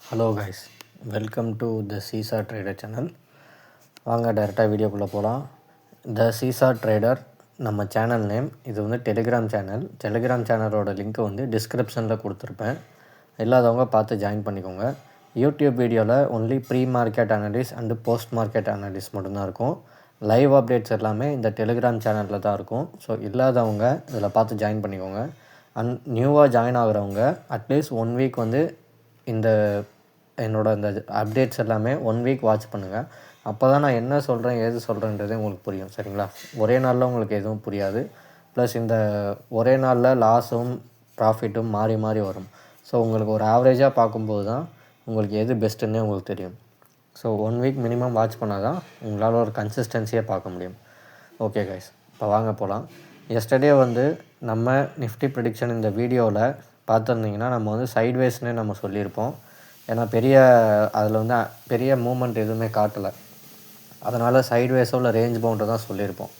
Hello guys, welcome to the seesaw trader channel. வாங்க டைரெக்டாக வீடியோக்குள்ளே போகலாம். த சீசா ட்ரேடர் நம்ம சேனல் நேம். இது வந்து டெலிகிராம் சேனலோட லிங்க்கை வந்து டிஸ்கிரிப்ஷனில் கொடுத்துருப்பேன். இல்லாதவங்க பார்த்து ஜாயின் பண்ணிக்கோங்க. யூடியூப் வீடியோவில் only pre market analysis and post market analysis மட்டும்தான் இருக்கும். லைவ் அப்டேட்ஸ் எல்லாமே இந்த டெலிகிராம் சேனலில் தான் இருக்கும். ஸோ இல்லாதவங்க இதில் பார்த்து ஜாயின் பண்ணிக்கோங்க. நியூவாக ஜாயின் ஆகிறவங்க அட்லீஸ்ட் 1 வீக் வந்து இந்த இந்த அப்டேட்ஸ் எல்லாமே 1 வீக் வாட்ச் பண்ணுங்கள். அப்போ தான் நான் என்ன சொல்கிறேன் ஏது சொல்கிறேன்றதே உங்களுக்கு புரியும். சரிங்களா? ஒரே நாளில் உங்களுக்கு எதுவும் புரியாது. ப்ளஸ் இந்த ஒரே நாளில் லாஸும் ப்ராஃபிட்டும் மாறி மாறி வரும். ஸோ உங்களுக்கு ஒரு ஆவரேஜாக பார்க்கும்போது தான் உங்களுக்கு எது பெஸ்ட்டுன்னே உங்களுக்கு தெரியும். ஸோ 1 வீக் மினிமம் வாட்ச் பண்ணால் தான் உங்களால் ஒரு கன்சிஸ்டன்சியாக பார்க்க முடியும். ஓகே கைஸ், இப்போ வாங்க போகலாம். எஸ்டர்டே வந்து நம்ம நிஃப்டி ப்ரெடிக்ஷன் இந்த வீடியோவில் பார்த்துருந்தீங்கன்னா நம்ம வந்து சைட்வேஸ்னே நம்ம சொல்லியிருப்போம். ஏன்னா அதில் வந்து பெரிய மூமெண்ட் எதுவுமே காட்டலை. அதனால் சைட்வேஸோ இல்லை ரேஞ்ச் பவுண்டை தான் சொல்லியிருப்போம்.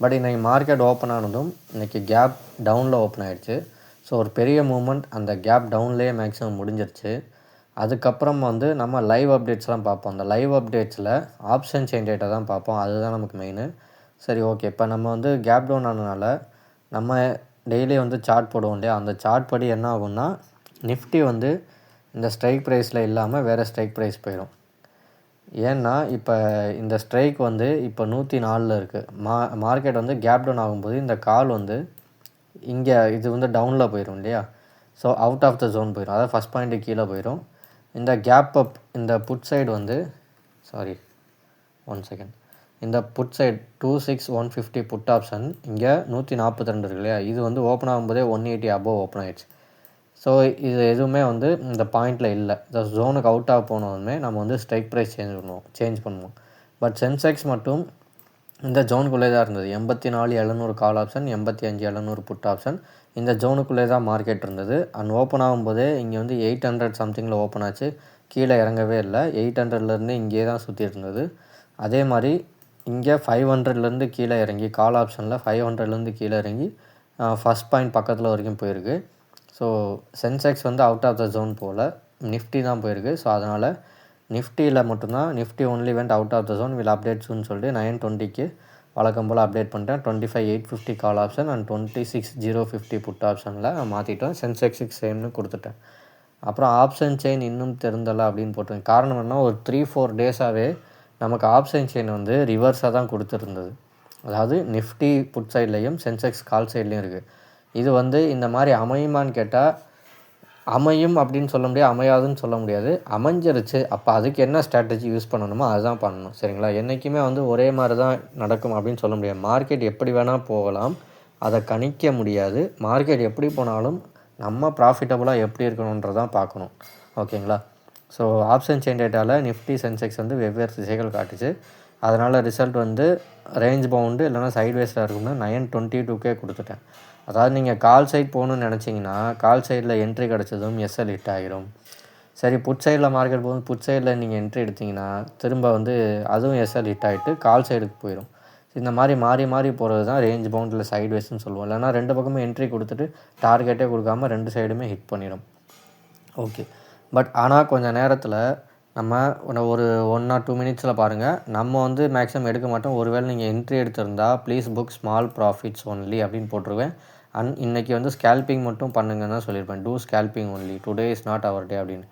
பட் இன்றைக்கி மார்க்கெட் ஓப்பன் ஆனதும் இன்றைக்கி கேப் டவுனில் ஓப்பன் ஆகிடுச்சு. ஸோ ஒரு பெரிய மூமெண்ட் அந்த கேப் டவுன்லேயே மேக்ஸிமம் முடிஞ்சிருச்சு. அதுக்கப்புறம் வந்து நம்ம லைவ் அப்டேட்ஸ்லாம் பார்ப்போம். அந்த லைவ் அப்டேட்ஸில் ஆப்ஷன் செயின் டேட்டா தான் பார்ப்போம். அதுதான் நமக்கு மெயின். சரி, ஓகே. இப்போ நம்ம வந்து கேப் டவுன் ஆனதுனால நம்ம டெய்லி வந்து சார்ட் போடுவோம் இல்லையா? அந்த சார்ட் படி என்ன ஆகும்னா நிஃப்டி வந்து இந்த ஸ்ட்ரைக் ப்ரைஸில் இல்லாமல் வேறு ஸ்ட்ரைக் ப்ரைஸ் போயிடும். ஏன்னா இப்போ இந்த ஸ்ட்ரைக் வந்து இப்போ 104 இருக்குது. மார்க்கெட் வந்து கேப் டவுன் ஆகும்போது இந்த கால் வந்து இங்கே இது வந்து டவுனில் போயிடும் இல்லையா? So out of the zone போயிடும். அதாவது ஃபஸ்ட் பாயிண்ட்டு கீழே போயிடும். இந்த கேப் அப் இந்த புட் சைடு வந்து இந்த புட் சைடு 26150 புட் ஆப்ஷன் இங்கே 142 இருக்கு இல்லையா? இது வந்து ஓப்பன் ஆகும்போதே 180 அபோவ் ஓப்பன் ஆகிடுச்சு. ஸோ இது எதுவுமே வந்து இந்த பாயிண்டில் இல்லை. இந்த ஜோனுக்கு அவுட் ஆக போனதுமே நம்ம வந்து ஸ்ட்ரைக் ப்ரைஸ் சேஞ்ச் பண்ணுவோம். பட் சென்செக்ஸ் மட்டும் இந்த ஜோனுக்குள்ளே தான் இருந்தது. 84,700 கால் ஆப்ஷன், 85,700 புட் ஆப்ஷன். இந்த ஜோனுக்குள்ளே தான் மார்க்கெட் இருந்தது. அண்ட் ஓப்பன் ஆகும்போதே இங்கே வந்து 800 சம்திங்கில் ஓப்பன் ஆச்சு. கீழே இறங்கவே இல்லை. 800லேருந்து இங்கே தான் சுற்றிட்டு இருந்தது. அதே மாதிரி இங்கே 500லேருந்து கீழே இறங்கி கால் ஆப்ஷனில் 500லேருந்து கீழே இறங்கி ஃபஸ்ட் பாயிண்ட் பக்கத்தில் வரைக்கும் போயிருக்கு. ஸோ சென்செக்ஸ் வந்து அவுட் ஆஃப் த ஜோன் போல் நிஃப்டி தான் போயிருக்கு. ஸோ அதனால் நிஃப்டியில் மட்டும்தான் Nifty only went out of the zone will அப்டேட்ஸ்னு சொல்லிட்டு 920க்கு வழக்கம் போல் அப்டேட் பண்ணிட்டேன். 25,850 கால் ஆப்ஷன் அண்ட் 26,050 புட் ஆப்ஷனில் மாற்றிட்டோம். சென்செக்ஸுக்கு சேம்னு கொடுத்துட்டேன். அப்புறம் ஆப்ஷன் செயின் இன்னும் தெரிந்தலை அப்படின்னு போட்டிருக்கேன். காரணம் என்ன, ஒரு 3-4 டேஸாகவே நமக்கு ஆப்ஷன் செயின் வந்து ரிவர்ஸாக தான் கொடுத்துருந்தது. அதாவது நிஃப்டி புட் சைட்லேயும் சென்செக்ஸ் கால் சைட்லேயும் இருக்குது. இது வந்து இந்த மாதிரி அமையுமான்னு கேட்டால் அமையும் அப்படின்னு சொல்ல முடியாது, அமையாதுன்னு சொல்ல முடியாது. அமைஞ்சிருச்சு. அப்போ அதுக்கு என்ன ஸ்ட்ராட்டஜி யூஸ் பண்ணணுமோ அதுதான் பண்ணணும். சரிங்களா? என்றைக்குமே வந்து ஒரே மாதிரி தான் நடக்கும் அப்படின்னு சொல்ல முடியாது. மார்க்கெட் எப்படி வேணால் போகலாம், அதை கணிக்க முடியாது. மார்க்கெட் எப்படி போனாலும் நம்ம ப்ராஃபிட்டபுளாக எப்படி இருக்கணுன்றதான் பார்க்கணும். ஓகேங்களா? ஸோ ஆப்ஷன் செயின் டேட்டாவில் நிஃப்டி சென்செக்ஸ் வந்து வெவ்வேறு திசைகள் காட்டுச்சு. அதனால் ரிசல்ட் வந்து ரேஞ்ச் பவுண்டு இல்லைனா சைட்வேஸில் இருக்கும்னு 922K கொடுத்துட்டேன். அதாவது நீங்கள் கால் சைட் போகணுன்னு நினச்சிங்கன்னா கால் சைடில் என்ட்ரி கிடச்சதும் எஸ்எல் ஹிட் ஆகிரும். சரி, புட் சைடில் மார்க்கெட் போகும், புட் சைடில் நீங்கள் என்ட்ரி எடுத்திங்கன்னா திரும்ப வந்து அதுவும் எஸ்எல் ஹிட் ஆகிட்டு கால் சைடுக்கு போயிடும். இந்த மாதிரி மாறி மாறி போகிறது தான் ரேஞ்ச் பவுண்டில் சைட்வேஸ்ன்னு சொல்லுவோம். இல்லைனா 2 பக்கமும் என்ட்ரி கொடுத்துட்டு டார்கெட்டே கொடுக்காமல் 2 சைடுமே ஹிட் பண்ணிடும். ஓகே. பட் ஆனால் கொஞ்சம் நேரத்தில் நம்ம ஒரு 1 or 2 மினிட்ஸில் பாருங்கள், நம்ம வந்து மேக்ஸிமம் எடுக்க மாட்டோம். ஒருவேளை நீங்கள் என்ட்ரி எடுத்திருந்தா please book small profits only அப்படின்னு போட்டுருவேன். அண்ட் இன்றைக்கி வந்து ஸ்கேல்பிங் மட்டும் பண்ணுங்கன்னு தான் சொல்லியிருப்பேன். To scalping only, today is not our day அப்படின்னு.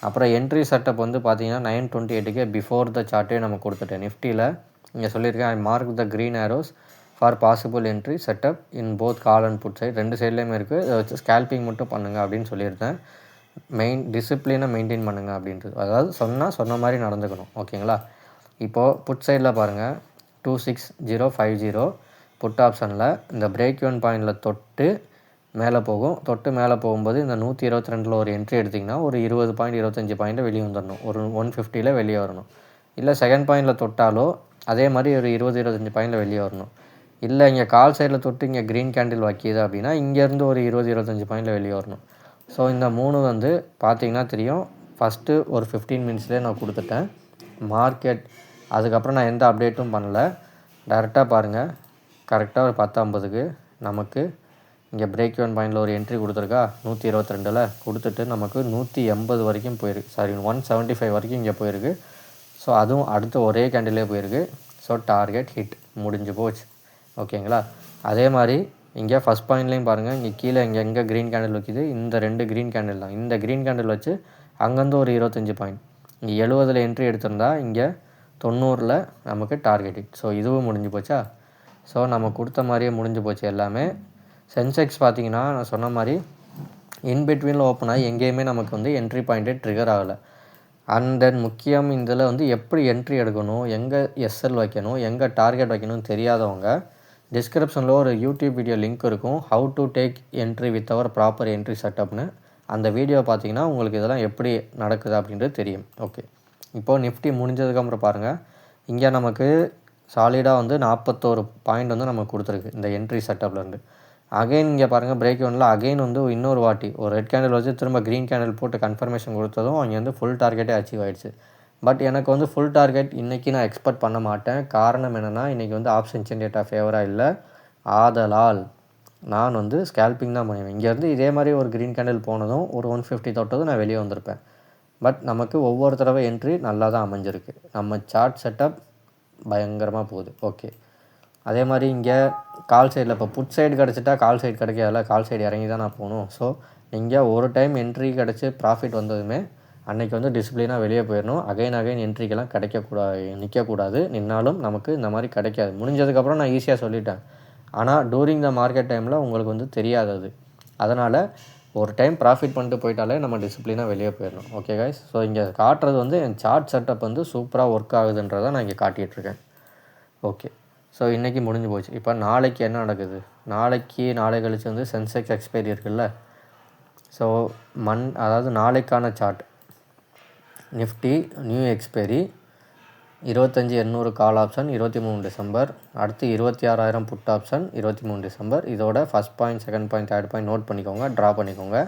அப்புறம் என்ட்ரி செட்டப் வந்து பார்த்தீங்கன்னா 928க்கு பிஃபோர் த சார்ட்டே நம்ம கொடுத்துட்டேன். நிஃப்டியில் இங்கே சொல்லியிருக்கேன், I mark the green arrows for possible entry setup in both call and put side. 2 சைட்லேயுமே இருக்குது. இதை வச்சு ஸ்கேல்பிங் மட்டும் பண்ணுங்கள் அப்படின்னு சொல்லியிருந்தேன். டிசிப்ளினை மெயின்டைன் பண்ணுங்கள் அப்படின்றது. அதாவது சொன்ன மாதிரி நடந்துக்கணும். ஓகேங்களா? இப்போது புட் சைடில் பாருங்கள், 26050 புட் ஆப்ஷனில் இந்த பிரேக் ஈவன் பாயிண்டில் தொட்டு மேலே போகும். தொட்டு மேலே போகும்போது இந்த 122ல் ஒரு என்ட்ரி எடுத்திங்கன்னா ஒரு 20 பாயிண்ட் 25 பாயிண்ட்டில் வெளியே வந்துடணும். ஒரு 150ல் வெளியே வரணும். இல்லை செகண்ட் பாயிண்டில் தொட்டாலோ அதே மாதிரி ஒரு 20-25 பாயிண்டில் வெளியே வரணும். இல்லை இங்கே கால் சைடில் தொட்டு இங்கே க்ரீன் கேண்டில் வைக்கிது அப்படின்னா இங்கேருந்து ஒரு 20-25 பாயிண்டில் வெளியே வரணும். ஸோ இந்த 3 வந்து பார்த்திங்கன்னா தெரியும். ஃபஸ்ட்டு ஒரு 15 மினிட்ஸ்லேயே நான் கொடுத்துட்டேன் மார்க்கெட். அதுக்கப்புறம் நான் எந்த அப்டேட்டும் பண்ணல. டைரெக்டாக பாருங்கள், கரெக்டாக ஒரு 10:50க்கு நமக்கு இங்கே பிரேக் ஈவன் பாயிண்டில் ஒரு என்ட்ரி கொடுத்துருக்கா 122ல் கொடுத்துட்டு நமக்கு 180 வரைக்கும் போயிருக்கு, சாரி 175 வரைக்கும் இங்கே போயிருக்கு. ஸோ அதுவும் அடுத்து ஒரே கேண்டிலே போயிருக்கு. ஸோ டார்கெட் ஹிட் முடிஞ்சு போச்சு. ஓகேங்களா? அதே மாதிரி இங்கே ஃபஸ்ட் பாயிண்ட்லேயும் பாருங்கள், இங்கே கீழே எங்கே க்ரீன் கேண்டில் வைக்கிது, இந்த 2 க்ரீன் கேண்டில் தான். இந்த க்ரீன் கேண்டில் வச்சு அங்கேருந்து ஒரு 25 பாயிண்ட் இங்கே 70ல் என்ட்ரி எடுத்திருந்தா இங்கே 90ல் நமக்கு டார்கெட் ஹிட். ஸோ இதுவும் முடிஞ்சு போச்சா? ஸோ நம்ம கொடுத்த மாதிரியே முடிஞ்சு போச்சு எல்லாமே. சென்செக்ஸ் பார்த்தீங்கன்னா நான் சொன்ன மாதிரி இன்பிட்வீனில் ஓப்பன் ஆகி எங்கேயுமே நமக்கு வந்து என்ட்ரி பாயிண்ட்டே ட்ரிகர் ஆகலை. அண்ட் தென் முக்கியம் இதில் வந்து எப்படி என்ட்ரி எடுக்கணும், எங்கே எஸ்எல் வைக்கணும், எங்கே டார்கெட் வைக்கணும்னு தெரியாதவங்க டிஸ்கிரிப்ஷனில் ஒரு யூடியூப் வீடியோ லிங்க் இருக்கும், how to take entry with our proper entry செட்டப்னு. அந்த வீடியோ பார்த்தீங்கன்னா உங்களுக்கு இதெல்லாம் எப்படி நடக்குது அப்படின்றது தெரியும். ஓகே, இப்போது நிஃப்டி முடிஞ்சதுக்கப்புறம் பாருங்கள், இங்கே நமக்கு சாலிடாக வந்து 41 பாயிண்ட் வந்து நமக்கு கொடுத்துருக்கு இந்த என்ட்ரி செட்டப்லேருந்து. அகைன் இங்கே பாருங்கள், பிரேக் ஈவனில் அகைன் வந்து இன்னொரு வாட்டி ஒரு ரெட் கேண்டில் வச்சு திரும்ப க்ரீன் கேண்டில் போட்டு கன்ஃபர்மேஷன் கொடுத்ததும் அங்கே வந்து ஃபுல் டார்கெட்டே அச்சீவ் ஆகிடுச்சு. பட் எனக்கு வந்து ஃபுல் டார்கெட் இன்றைக்கி நான் எக்ஸ்பெக்ட் பண்ண மாட்டேன். காரணம் என்னென்னா, இன்றைக்கி வந்து ஆப்ஷன் டேட்டா ஃபேவராக இல்லை, ஆதலால் நான் வந்து ஸ்கேல்பிங் தான் பண்ணுவேன். இங்கேருந்து இதே மாதிரி ஒரு க்ரீன் கேண்டில் போனதும் ஒரு 150 தொட்டதும் நான் வெளியே வந்திருப்பேன். பட் நமக்கு ஒவ்வொரு தடவை என்ட்ரி நல்லா தான் அமைஞ்சிருக்கு. நம்ம சார்ட் செட்டப் பயங்கரமாக போகுது. ஓகே, அதே மாதிரி இங்கே கால் சைடில் இப்போ புட் சைடு கிடச்சிட்டா கால் சைடு கிடைக்காதுல, கால் சைடு இறங்கி தான் நான் போகணும். ஸோ இங்கே ஒரு டைம் என்ட்ரி கிடச்சி ப்ராஃபிட் வந்ததுமே அன்றைக்கி வந்து டிசிப்ளினாக வெளியே போயிடணும். அகைன் என்ட்ரிக்கெல்லாம் நிற்கக்கூடாது. நின்னாலும் நமக்கு இந்த மாதிரி கிடைக்காது. முடிஞ்சதுக்கப்புறம் நான் ஈஸியாக சொல்லிட்டேன். ஆனால் டூரிங் த மார்க்கெட் டைமில் உங்களுக்கு வந்து தெரியாது அது. அதனால் ஒரு டைம் ப்ராஃபிட் பண்ணிட்டு போயிட்டாலே நம்ம டிசிப்ளினாக வெளியே போயிடணும். ஓகே கைஸ், ஸோ இங்கே காட்டுறது வந்து என் சார்ட் செட்டப் வந்து சூப்பராக ஒர்க் ஆகுதுன்றதை நான் இங்கே காட்டிகிட்ருக்கேன். ஓகே, ஸோ இன்றைக்கி முடிஞ்சு போச்சு. இப்போ நாளைக்கு என்ன நடக்குது, நாளை கழிச்சு வந்து சென்செக்ஸ் எக்ஸ்பைரி இருக்குல்ல. ஸோ அதாவது நாளைக்கான chart, Nifty new expiry 25,800 call option 23 December, அடுத்து 26,000 புட் ஆப்ஷன் 23 டிசம்பர். இதோட first point, second point, third point note பண்ணிக்கோங்க, ட்ரா பண்ணிக்கோங்க.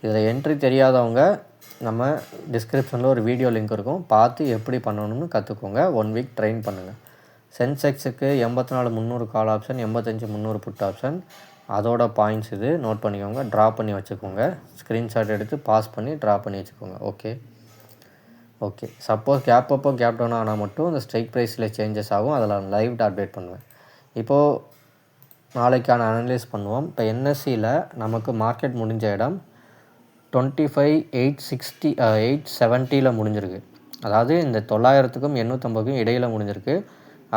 இதில் என்ட்ரி தெரியாதவங்க நம்ம டிஸ்கிரிப்ஷனில் ஒரு வீடியோ லிங்க் இருக்கும், பார்த்து எப்படி பண்ணணும்னு கற்றுக்கோங்க. 1 வீக் ட்ரெயின் பண்ணுங்கள். சென்செக்ஸுக்கு 84,300 கால் ஆப்ஷன், 85,300 புட் ஆப்ஷன், அதோட பாயிண்ட்ஸ் இது நோட் பண்ணிக்கோங்க, ட்ரா பண்ணி வச்சுக்கோங்க. ஸ்க்ரீன்ஷாட் எடுத்து பாஸ் பண்ணி ட்ரா பண்ணி வச்சுக்கோங்க. ஓகே, சப்போஸ் கேப் அப்போ கேப் டவுன் ஆனால் மட்டும் இந்த ஸ்ட்ரைக் ப்ரைஸில் சேஞ்சஸ் ஆகும், அதில் லைவ் அப்டேட் பண்ணுவேன். இப்போது நாளைக்கான அனலைஸ் பண்ணுவோம். இப்போ என்எஸ்சியில் நமக்கு மார்க்கெட் முடிஞ்ச இடம் 25,860 870 முடிஞ்சிருக்கு. அதாவது இந்த 900க்கும் 850க்கும் இடையில் முடிஞ்சிருக்கு.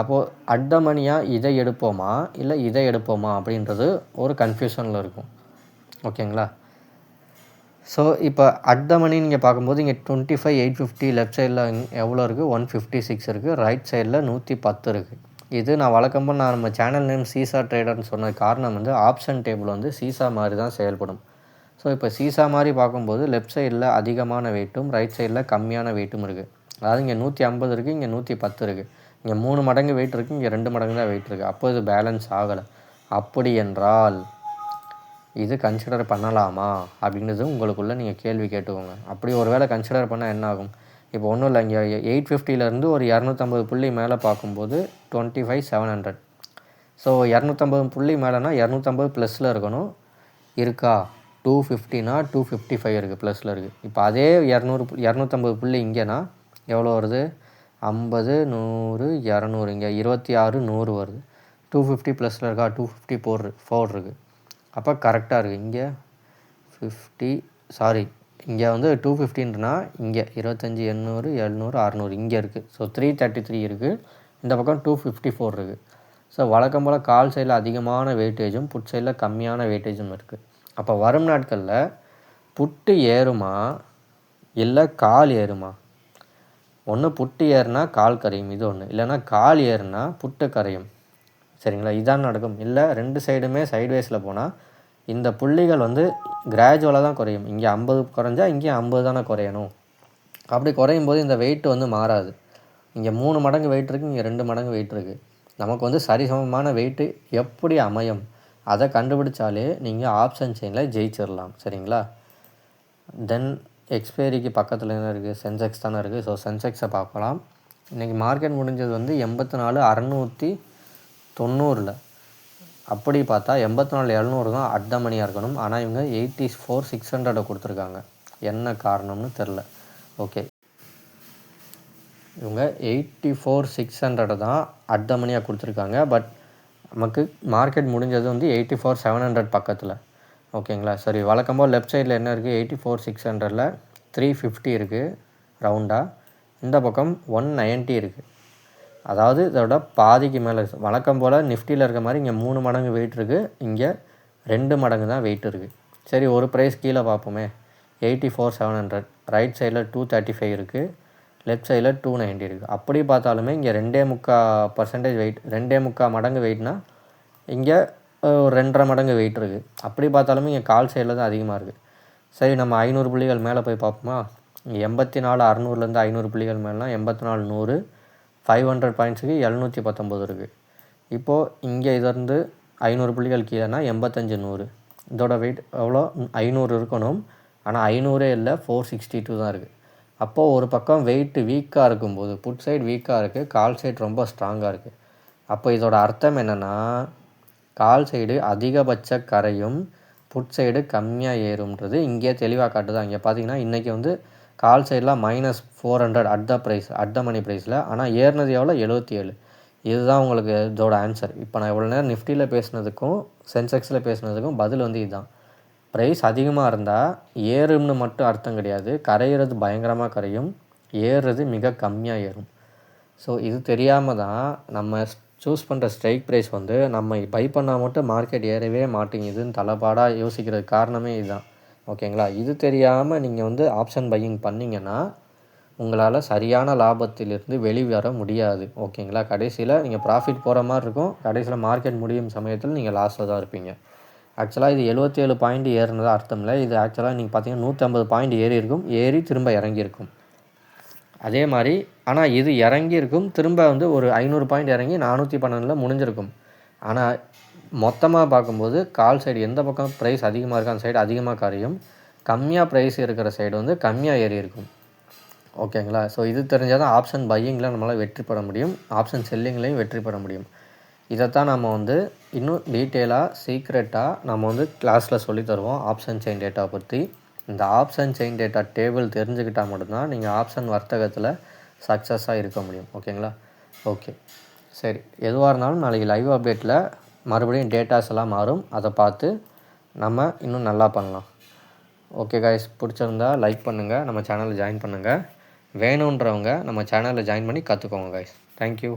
அப்போது அட் த மணியாக இதை எடுப்போமா இல்லை இதை எடுப்போமா அப்படின்றது ஒரு கன்ஃபியூஷனில் இருக்கும். ஓகேங்களா? ஸோ இப்போ அட் த மணி நீங்கள் பார்க்கும்போது இங்கே 25,850 லெஃப்ட் சைடில் எவ்வளோ இருக்குது, 156 இருக்குது. ரைட் சைடில் 110 இருக்குது. இது நான் வழக்கமாக நம்ம சேனல் நேம் சீசா ட்ரேடர்னு சொன்ன காரணம் வந்து ஆப்ஷன் டேபிள் வந்து சீசா மாதிரி தான் செயல்படும். ஸோ இப்போ சீசா மாதிரி பார்க்கும்போது லெஃப்ட் சைடில் அதிகமான வெயிட்டும் ரைட் சைடில் கம்மியான வெயிட்டும் இருக்குது. அதாவது இங்கே 150 இருக்குது, இங்கே 110 இருக்குது. இங்கே 3 மடங்கு வெயிட் இருக்குது, இங்கே 2 மடங்கு தான் வெயிட் இருக்குது. அப்போ இது பேலன்ஸ் ஆகலை. அப்படி என்றால் இது கன்சிடர் பண்ணலாமா அப்படின்றது உங்களுக்குள்ளே நீங்கள் கேள்வி கேட்டுக்கோங்க. அப்படி ஒரு வேளை கன்சிடர் பண்ணால் என்ன ஆகும்? இப்போ ஒன்றும் இல்லை, இங்கே 850லேருந்து ஒரு 250 புள்ளி மேலே பார்க்கும்போது 25,700. ஸோ 250 புள்ளி மேலேனா 250 ப்ளஸில் இருக்கணும். இருக்கா? 250னா 255 இருக்குது, ப்ளஸில் இருக்குது. இப்போ அதே 250 புள்ளி இங்கேனா எவ்வளோ வருது? 50, 100, 200, இங்கே 26, 100 வருது. 250 ப்ளஸில் இருக்கா? 254 இருக்குது. அப்போ கரெக்டாக இருக்குது. இங்கே 50, சாரி இங்கே வந்து 250ன்றனா இங்கே 25, 800, 700, 600 இங்கே இருக்குது. ஸோ 333 இருக்குது. இந்த பக்கம் 254 இருக்குது. ஸோ வழக்கம் போல் கால் சைடில் அதிகமான வெயிட்டேஜும் புட் சைடில் கம்மியான வெயிட்டேஜும் இருக்குது. அப்போ வரும் நாட்களில் புட்டு ஏறுமா இல்லை கால் ஏறுமா? ஒன்று புட்டு ஏறுனா கால் கரையும், இது ஒன்று. இல்லைனா கால் ஏறுனா புட்டு கரையும். சரிங்களா? இதான் நடக்கும். இல்லை 2 சைடுமே சைட்வேஸில் போனால் இந்த புள்ளிகள் வந்து கிராஜுவலாக தான் குறையும். இங்கே 50 குறைஞ்சா இங்கே 50 தானே குறையணும். அப்படி குறையும் போது இந்த வெயிட் வந்து மாறாது. இங்கே 3 மடங்கு வெயிட் இருக்குது, இங்கே 2 மடங்கு வெயிட் இருக்குது. நமக்கு வந்து சரிசமமான வெயிட்டு எப்படி அமையும் அதை கண்டுபிடிச்சாலே நீங்கள் ஆப்ஷன் செயினில் ஜெயிச்சிடலாம். சரிங்களா? தென் எக்ஸ்பைரிக்கு பக்கத்தில் என்ன இருக்குது? சென்செக்ஸ் தானே இருக்குது. ஸோ சென்செக்ஸை பார்க்கலாம். இன்றைக்கி மார்க்கெட் முடிஞ்சது வந்து 84,690. அப்படி பார்த்தா 84,700 தான் அட் த மணியாக இருக்கணும். ஆனால் இவங்க 84,600 கொடுத்துருக்காங்க. என்ன காரணம்னு தெரில. ஓகே, இவங்க 84,600 தான் அட் த மணியாக கொடுத்துருக்காங்க. பட் நமக்கு மார்க்கெட் முடிஞ்சது வந்து 84,700 பக்கத்தில். ஓகேங்களா? சரி, வழக்கம்போது லெஃப்ட் சைடில் என்ன இருக்குது? 84,600ல் 350 இருக்குது ரவுண்டாக. இந்த பக்கம் 190 இருக்குது. அதாவது இதோட பாதிக்கு மேலே இருக்குது. வழக்கம் போல் நிஃப்டியில் இருக்க மாதிரி இங்கே 3 மடங்கு வெயிட் இருக்குது, இங்கே 2 மடங்கு தான் வெயிட் இருக்குது. சரி, ஒரு ப்ரைஸ் கீழே பார்ப்போமே. 84,700 ரைட் சைடில் 235 இருக்குது, லெஃப்ட் சைடில் 290 இருக்குது. அப்படி பார்த்தாலுமே இங்கே 2.25% வெயிட், 2.25 மடங்கு வெயிட்னா இங்கே ஒரு 2.5 மடங்கு வெயிட் இருக்குது. அப்படி பார்த்தாலுமே இங்கே கால் சைடில் தான் அதிகமாக இருக்குது. சரி, நம்ம 500 புள்ளிகள் மேலே போய் பார்ப்போமா. இங்கே 84,600லேருந்து 500 புள்ளிகள் மேலாம் 84,100, 500 பாயிண்ட்ஸுக்கு 719 இருக்குது. இப்போது இங்கே இதிலேருந்து 500 புள்ளிகள் கீழேனா 85,100. இதோட வெயிட் எவ்வளோ? 500 இருக்கணும். ஆனால் 500 இல்லை, 462 தான் இருக்குது. அப்போது ஒரு பக்கம் வெயிட்டு வீக்காக இருக்கும்போது, புட் சைடு வீக்காக இருக்குது, கால் சைடு ரொம்ப ஸ்ட்ராங்காக இருக்குது. அப்போ இதோட அர்த்தம் என்னென்னா, கால் சைடு அதிகபட்ச கரையும், புட் சைடு கம்மியாக ஏறும்ன்றது இங்கே தெளிவாக காட்டுதான். இங்கே பார்த்தீங்கன்னா இன்றைக்கி வந்து கால் சைடில் -400 அட் த மணி ப்ரைஸில். ஆனால் ஏறினது எவ்வளோ? 77. இதுதான் உங்களுக்கு இதோட ஆன்சர். இப்போ நான் இவ்வளோ நேரம் நிஃப்டியில் பேசுனதுக்கும் சென்செக்ஸில் பேசுனதுக்கும் பதில் வந்து இதுதான். ப்ரைஸ் அதிகமாக இருந்தால் ஏறும்னு மட்டும் அர்த்தம் கிடையாது, கரையிறது பயங்கரமாக கரையும், ஏறுறது மிக கம்மியாக ஏறும். ஸோ இது தெரியாமல் தான் நம்ம சூஸ் பண்ணுற ஸ்ட்ரைக் ப்ரைஸ் வந்து நம்ம பை பண்ணால் மட்டும் மார்க்கெட் ஏறவே மாட்டேங்குதுன்னு தலைப்பாடாக யோசிக்கிறதுக்கு காரணமே இதுதான். ஓகேங்களா? இது தெரியாமல் நீங்கள் வந்து ஆப்ஷன் பையிங் பண்ணிங்கன்னா உங்களால் சரியான லாபத்திலிருந்து வெளிவர முடியாது. ஓகேங்களா? கடைசியில் நீங்கள் ப்ராஃபிட் போகிற மாதிரி இருக்கும், கடைசியில் மார்க்கெட் முடியும் சமயத்தில் நீங்கள் லாஸில் தான் இருப்பீங்க. ஆக்சுவலாக இது 77 பாயிண்ட் ஏறினதாக அர்த்தம் இல்லை. இது ஆக்சுவலாக நீங்கள் பார்த்தீங்கன்னா 150 பாயிண்ட் ஏறி இருக்கும், ஏறி திரும்ப இறங்கியிருக்கும். அதே மாதிரி ஆனால் இது இறங்கியிருக்கும், திரும்ப வந்து ஒரு 500 பாயிண்ட் இறங்கி 412 முடிஞ்சிருக்கும். ஆனால் மொத்தமாக பார்க்கும்போது கால் சைடு எந்த பக்கம் ப்ரைஸ் அதிகமாக இருக்கோ அந்த சைடு அதிகமாக கரையும், கம்மியாக ப்ரைஸ் இருக்கிற சைடு வந்து கம்மியாக ஏறி இருக்கும். ஓகேங்களா? ஸோ இது தெரிஞ்சால் தான் ஆப்ஷன் பையிங்கில் நம்மளால் வெற்றி பெற முடியும், ஆப்ஷன் செல்லிங்லேயும் வெற்றி பெற முடியும். இதைத்தான் நம்ம வந்து இன்னும் டீட்டெயிலாக சீக்ரெட்டாக நம்ம வந்து கிளாஸில் சொல்லி தருவோம் ஆப்ஷன் செயின் டேட்டா பற்றி. இந்த ஆப்ஷன் செயின் டேட்டா டேபிள் தெரிஞ்சுக்கிட்டால் மட்டும்தான் நீங்கள் ஆப்ஷன் வர்த்தகத்தில் சக்ஸஸாக இருக்க முடியும். ஓகேங்களா? ஓகே, சரி, எதுவாக இருந்தாலும் நாளைக்கு லைவ் அப்டேட்டில் மறுபடியும் டேட்டாஸ் எல்லாம் மாறும், அதை பார்த்து நம்ம இன்னும் நல்லா பண்ணலாம். ஓகே காய்ஸ், பிடிச்சிருந்தா லைக் பண்ணுங்கள், நம்ம சேனலில் ஜாயின் பண்ணுங்கள். வேணுன்றவங்க நம்ம சேனலில் ஜாயின் பண்ணி கற்றுக்கோங்க காய்ஸ். தேங்க்யூ.